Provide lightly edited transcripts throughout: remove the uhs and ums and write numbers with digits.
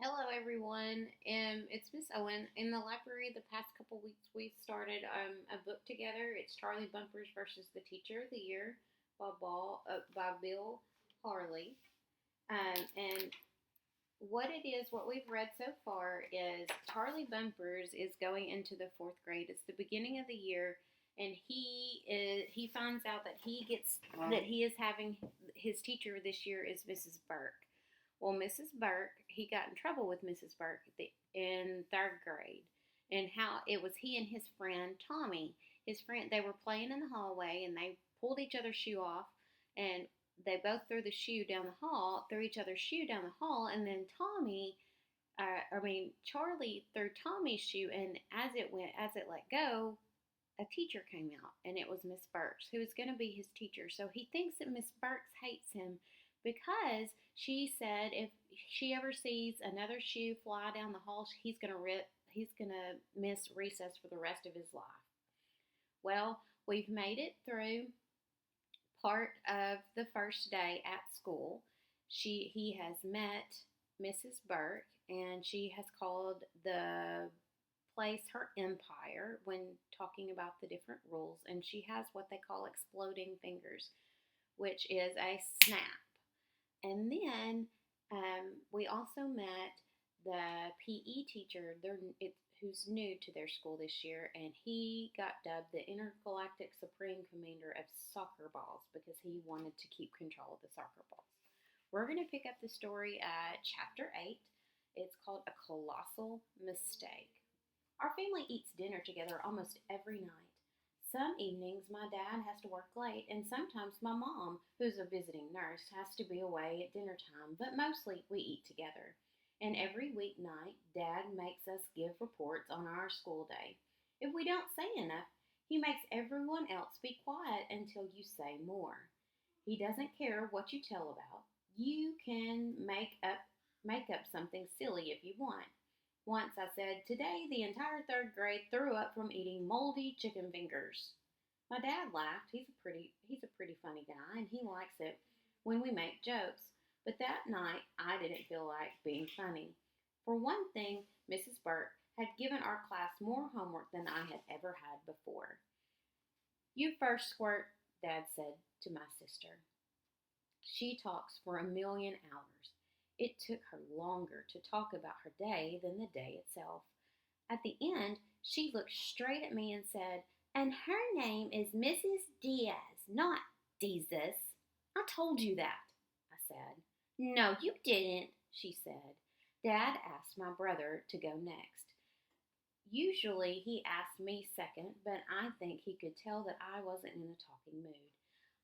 Hello, everyone. It's Miss Owen. In the library, the past couple weeks, we've started a book together. It's Charlie Bumpers versus the Teacher of the Year by Bill Harley. And what it is, what we've read so far is Charlie Bumpers is going into the fourth grade. It's the beginning of the year, and he finds out that he is having his teacher this year is Mrs. Burke. Well, Mrs. Burke, he got in trouble with Mrs. Burke in third grade, and how it was he and his friend Tommy. His friend, they were playing in the hallway, and they pulled each other's shoe off, and they both threw each other's shoe down the hall, and then Charlie threw Tommy's shoe, and as it let go, a teacher came out, and it was Miss Burks, who is going to be his teacher. So he thinks that Miss Burks hates him because she said if she ever sees another shoe fly down the hall, he's going to miss recess for the rest of his life. Well, we've made it through part of the first day at school. He has met Mrs. Burke, and she has called the place her empire when talking about the different rules, and she has what they call exploding fingers, which is a snap. And then we also met the PE teacher who's new to their school this year, and he got dubbed the Intergalactic Supreme Commander of Soccer Balls because he wanted to keep control of the soccer balls. We're going to pick up the story at Chapter 8. It's called A Colossal Mistake. Our family eats dinner together almost every night. Some evenings my dad has to work late, and sometimes my mom, who's a visiting nurse, has to be away at dinner time, but mostly we eat together. And every weeknight, Dad makes us give reports on our school day. If we don't say enough, he makes everyone else be quiet until you say more. He doesn't care what you tell about. You can make up something silly if you want. Once I said, "Today the entire third grade threw up from eating moldy chicken fingers." My dad laughed. He's a pretty funny guy, and he likes it when we make jokes. But that night I didn't feel like being funny. For one thing, Mrs. Burke had given our class more homework than I had ever had before. "You first, Squirt," Dad said to my sister. She talks for a million hours. It took her longer to talk about her day than the day itself. At the end, she looked straight at me and said, "And her name is Mrs. Diaz, not Deezus." "I told you that," I said. "No, you didn't," she said. Dad asked my brother to go next. Usually he asked me second, but I think he could tell that I wasn't in a talking mood.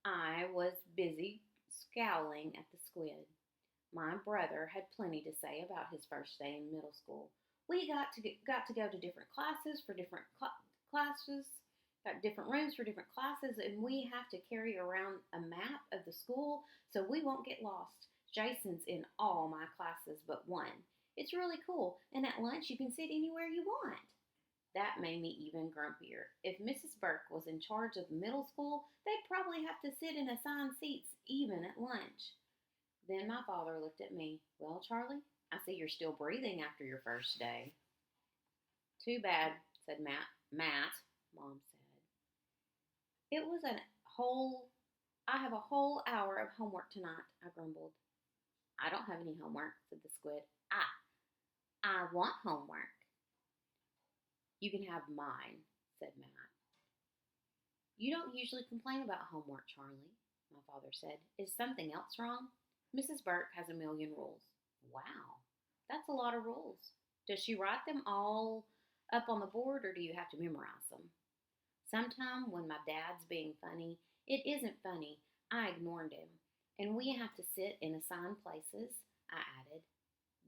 I was busy scowling at the squid. My brother had plenty to say about his first day in middle school. We got to go to different classes for different classes, got different rooms for different classes, and we have to carry around a map of the school so we won't get lost. Jason's in all my classes but one. It's really cool, and at lunch you can sit anywhere you want. That made me even grumpier. If Mrs. Burke was in charge of middle school, they'd probably have to sit in assigned seats even at lunch. Then my father looked at me. "Well, Charlie, I see you're still breathing after your first day." "Too bad," said Matt. "Matt," Mom said. "It was a whole, I have a whole hour of homework tonight," I grumbled. "I don't have any homework," said the squid. I want homework." "You can have mine," said Matt. "You don't usually complain about homework, Charlie," my father said. "Is something else wrong?" "Mrs. Burke has a million rules." "Wow, that's a lot of rules. Does she write them all up on the board, or do you have to memorize them?" "Sometime when my dad's being funny, it isn't funny. I ignored him. And we have to sit in assigned places," I added.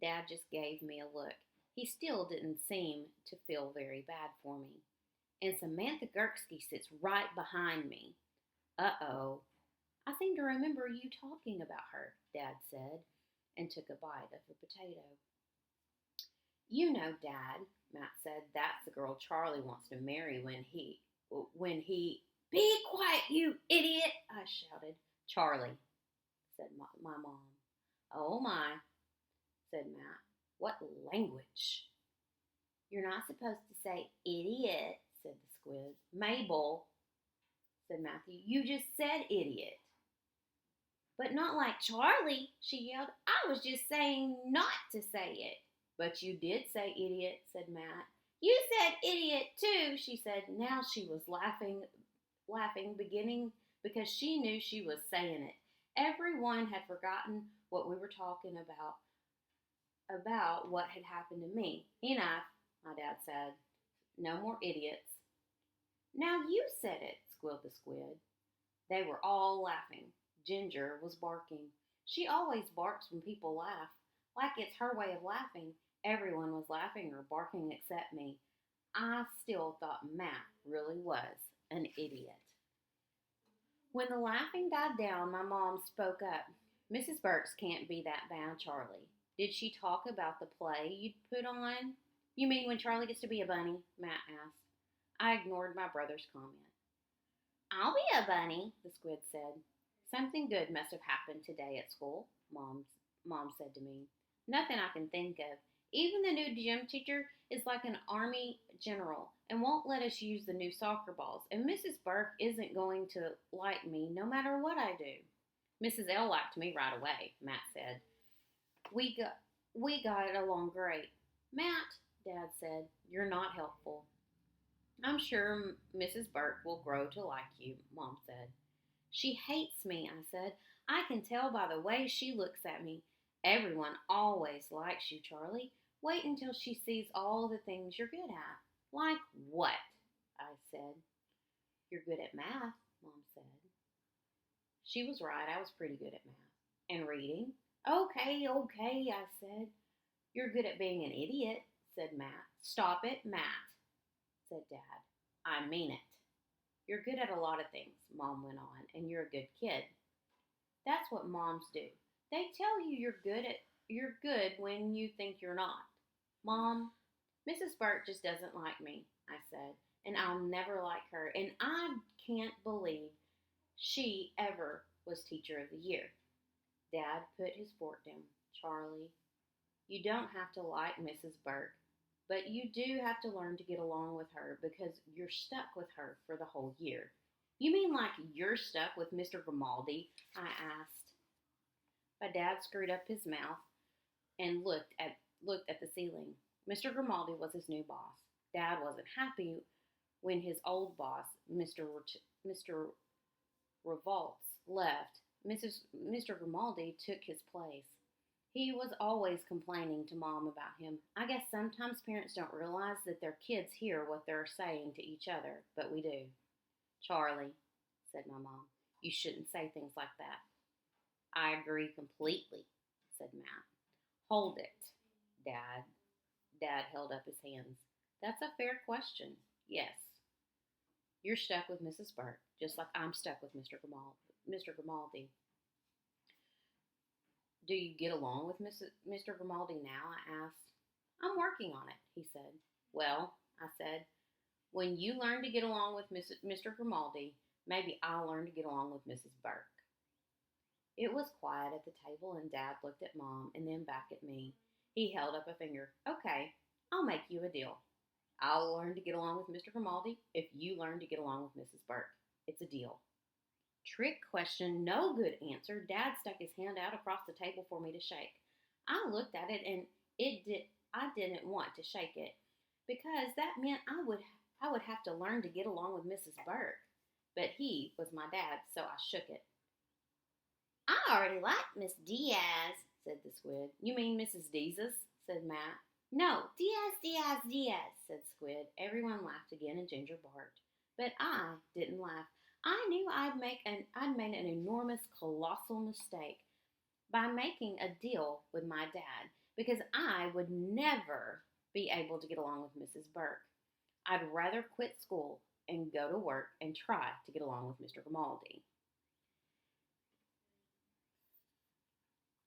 Dad just gave me a look. He still didn't seem to feel very bad for me. "And Samantha Gerksky sits right behind me." "Uh-oh. I seem to remember you talking about her," Dad said, and took a bite of a potato. "You know, Dad," Matt said, "that's the girl Charlie wants to marry when he. "Be quiet, you idiot," I shouted. "Charlie," said my mom. "Oh my," said Matt. What language? You're not supposed to say idiot, said the squid. Mabel, said Matthew, you just said idiot. But not like Charlie, she yelled. I was just saying not to say it. But you did say idiot, said Matt. You said idiot too, she said. Now she was laughing, beginning because she knew she was saying it. Everyone had forgotten what we were talking about what had happened to me. Enough, my dad said. No more idiots. Now you said it, squealed the squid. They were all laughing. Ginger was barking. She always barks when people laugh, like it's her way of laughing. Everyone was laughing or barking except me. I still thought Matt really was an idiot. When the laughing died down, my mom spoke up. Mrs. Burks can't be that bad, Charlie. Did she talk about the play you'd put on? You mean when Charlie gets to be a bunny? Matt asked. I ignored my brother's comment. I'll be a bunny, the squid said. Something good must have happened today at school, Mom said to me. Nothing I can think of. Even the new gym teacher is like an army general and won't let us use the new soccer balls. And Mrs. Burke isn't going to like me no matter what I do. Mrs. L liked me right away, Matt said. We got along great. Matt, Dad said, you're not helpful. I'm sure Mrs. Burke will grow to like you, Mom said. She hates me, I said. I can tell by the way she looks at me. Everyone always likes you, Charlie. Wait until she sees all the things you're good at. Like what? I said. You're good at math, Mom said. She was right. I was pretty good at math. And reading? Okay, I said. You're good at being an idiot, said Matt. Stop it, Matt, said Dad. I mean it. You're good at a lot of things, Mom went on, and you're a good kid. That's what moms do. They tell you you're good when you think you're not. Mom, Mrs. Burke just doesn't like me, I said, and I'll never like her, and I can't believe she ever was Teacher of the Year. Dad put his fork down. Charlie, you don't have to like Mrs. Burke, but you do have to learn to get along with her because you're stuck with her for the whole year. You mean like you're stuck with Mr. Grimaldi? I asked. My dad screwed up his mouth and looked at the ceiling. Mr. Grimaldi was his new boss. Dad wasn't happy when his old boss, Mr. Revolts, left. Mr. Grimaldi took his place. He was always complaining to Mom about him. I guess sometimes parents don't realize that their kids hear what they're saying to each other, but we do. Charlie, said my mom, you shouldn't say things like that. I agree completely, said Matt. Hold it, Dad. Dad held up his hands. That's a fair question. Yes. You're stuck with Mrs. Burke, just like I'm stuck with Mr. Grimaldi. Do you get along with Mr. Grimaldi now? I asked. I'm working on it, he said. Well, I said, when you learn to get along with Mr. Grimaldi, maybe I'll learn to get along with Mrs. Burke. It was quiet at the table, and Dad looked at Mom and then back at me. He held up a finger. Okay, I'll make you a deal. I'll learn to get along with Mr. Grimaldi if you learn to get along with Mrs. Burke. It's a deal. Trick question, no good answer. Dad stuck his hand out across the table for me to shake. I looked at it and I didn't want to shake it because that meant I would have to learn to get along with Mrs. Burke. But he was my dad, so I shook it. I already like Miss Diaz, said the squid. You mean Mrs. Deezus? Said Matt. No, Diaz, said Squid. Everyone laughed again and Ginger barked. But I didn't laugh. I knew I'd made an enormous, colossal mistake by making a deal with my dad because I would never be able to get along with Mrs. Burke. I'd rather quit school and go to work and try to get along with Mr. Grimaldi.